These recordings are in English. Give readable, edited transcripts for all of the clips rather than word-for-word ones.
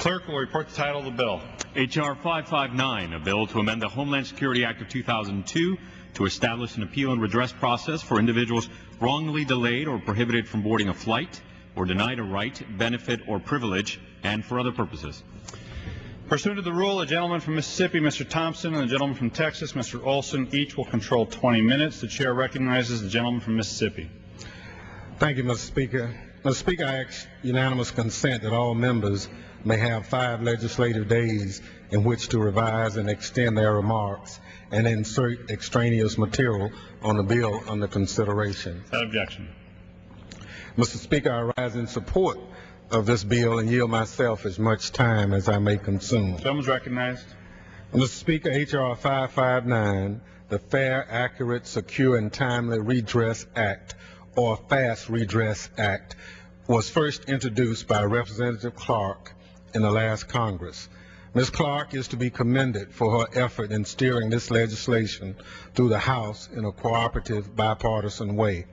Clerk will report the title of the bill. H.R. 559, a bill to amend the Homeland Security Act of 2002 to establish an appeal and redress process for individuals wrongly delayed or prohibited from boarding a flight or denied a right, benefit, or privilege, and for other purposes. Pursuant to the rule, the gentleman from Mississippi, Mr. Thompson, and the gentleman from Texas, Mr. Olson, each will control 20 minutes. The chair recognizes the gentleman from Mississippi. Thank you, Mr. Speaker. Mr. Speaker, I ask unanimous consent that all members may have 5 legislative days in which to revise and extend their remarks and insert extraneous material on the bill under consideration. Without objection. Mr. Speaker, I rise in support of this bill and yield myself as much time as I may consume. Gentleman's recognized. Mr. Speaker, H.R. 559, the Fair, Accurate, Secure, and Timely Redress Act, or FAST Redress Act, was first introduced by Representative Clark in the last Congress. Ms. Clark is to be commended for her effort in steering this legislation through the House in a cooperative, bipartisan way.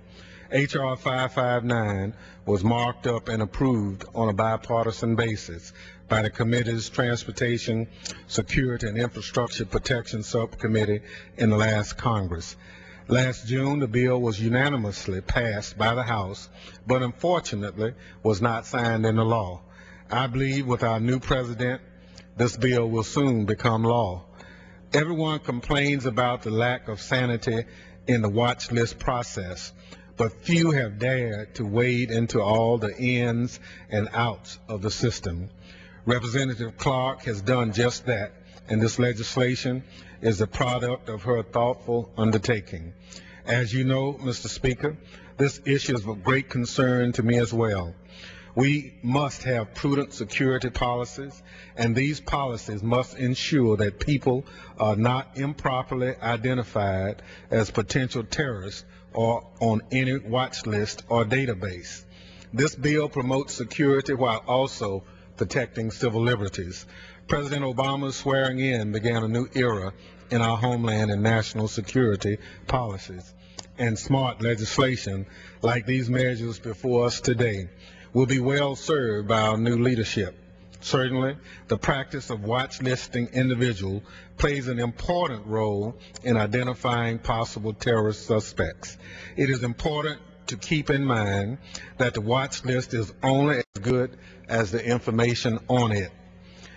H.R. 559 was marked up and approved on a bipartisan basis by the committee's Transportation, Security, and Infrastructure Protection Subcommittee in the last Congress. Last June, the bill was unanimously passed by the House, but unfortunately was not signed into law. I believe with our new president, this bill will soon become law. Everyone complains about the lack of sanity in the watch list process, but few have dared to wade into all the ins and outs of the system. Representative Clark has done just that, and this legislation is the product of her thoughtful undertaking. As you know, Mr. Speaker, this issue is of great concern to me as well. We must have prudent security policies, and these policies must ensure that people are not improperly identified as potential terrorists or on any watch list or database. This bill promotes security while also protecting civil liberties. President Obama's swearing in began a new era in our homeland and national security policies, and smart legislation like these measures before us today will be well served by our new leadership. Certainly, the practice of watch listing individuals plays an important role in identifying possible terrorist suspects. It is important to keep in mind that the watch list is only as good as the information on it.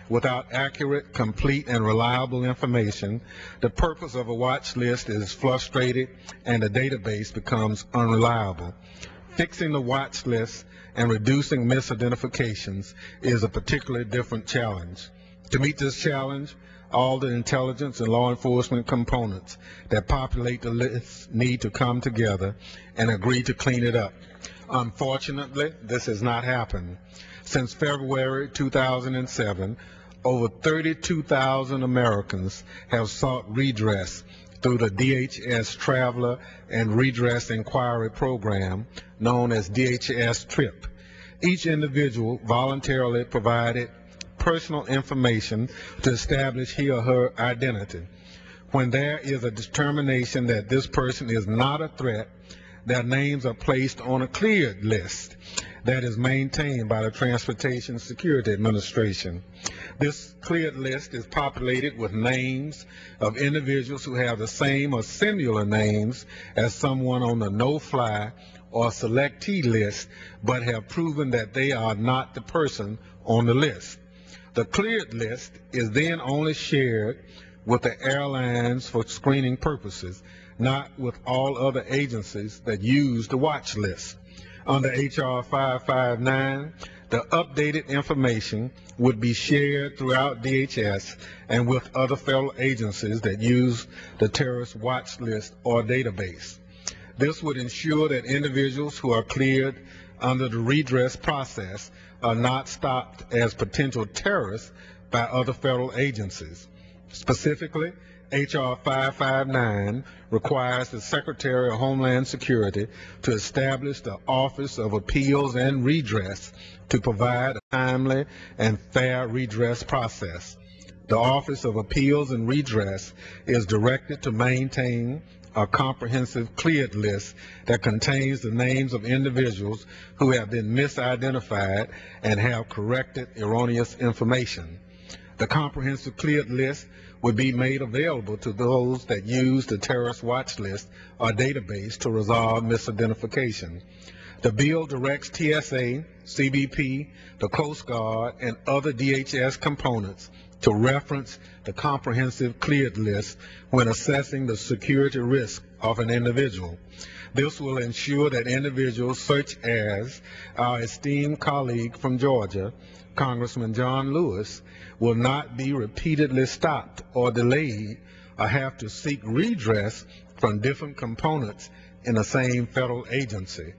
Without accurate, complete, and reliable information, the purpose of a watch list is frustrated and the database becomes unreliable. Fixing the watch list and reducing misidentifications is a particularly different challenge. To meet this challenge, all the intelligence and law enforcement components that populate the list need to come together and agree to clean it up. Unfortunately, this has not happened. Since February 2007, over 32,000 Americans have sought redress through the DHS Traveler and Redress Inquiry Program, known as DHS TRIP. Each individual voluntarily provided personal information to establish his or her identity. When there is a determination that this person is not a threat, their names are placed on a cleared list that is maintained by the Transportation Security Administration. This cleared list is populated with names of individuals who have the same or similar names as someone on the no-fly or selectee list, but have proven that they are not the person on the list. The cleared list is then only shared with the airlines for screening purposes, not with all other agencies that use the watch list. Under H.R. 559, the updated information would be shared throughout DHS and with other federal agencies that use the terrorist watch list or database. This would ensure that individuals who are cleared under the redress process are not stopped as potential terrorists by other federal agencies. Specifically, H.R. 559 requires the Secretary of Homeland Security to establish the Office of Appeals and Redress to provide a timely and fair redress process. The Office of Appeals and Redress is directed to maintain a comprehensive cleared list that contains the names of individuals who have been misidentified and have corrected erroneous information. The comprehensive cleared list would be made available to those that use the terrorist watch list or database to resolve misidentification. The bill directs TSA, CBP, the Coast Guard, and other DHS components to reference the comprehensive cleared list when assessing the security risk of an individual. This will ensure that individuals such as our esteemed colleague from Georgia, Congressman John Lewis, will not be repeatedly stopped or delayed or have to seek redress from different components in the same federal agency.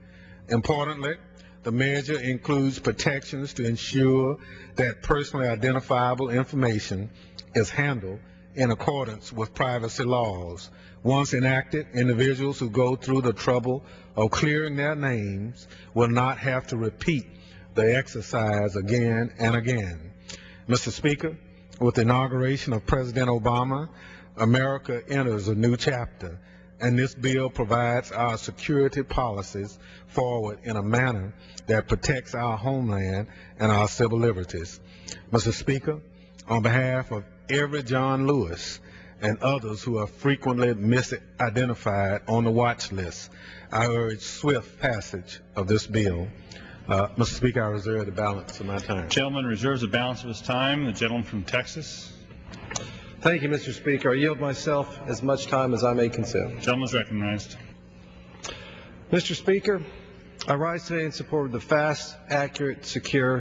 Importantly, the measure includes protections to ensure that personally identifiable information is handled in accordance with privacy laws. Once enacted, individuals who go through the trouble of clearing their names will not have to repeat the exercise again and again. Mr. Speaker, with the inauguration of President Obama, America enters a new chapter, and this bill provides our security policies forward in a manner that protects our homeland and our civil liberties. Mr. Speaker, on behalf of every John Lewis and others who are frequently misidentified on the watch list, I urge swift passage of this bill. Mr. Speaker, I reserve the balance of my time. Gentleman reserves the balance of his time. The gentleman from Texas. Thank you, Mr. Speaker. I yield myself as much time as I may consume. Gentleman is recognized. Mr. Speaker, I rise today in support of the fast, accurate, secure,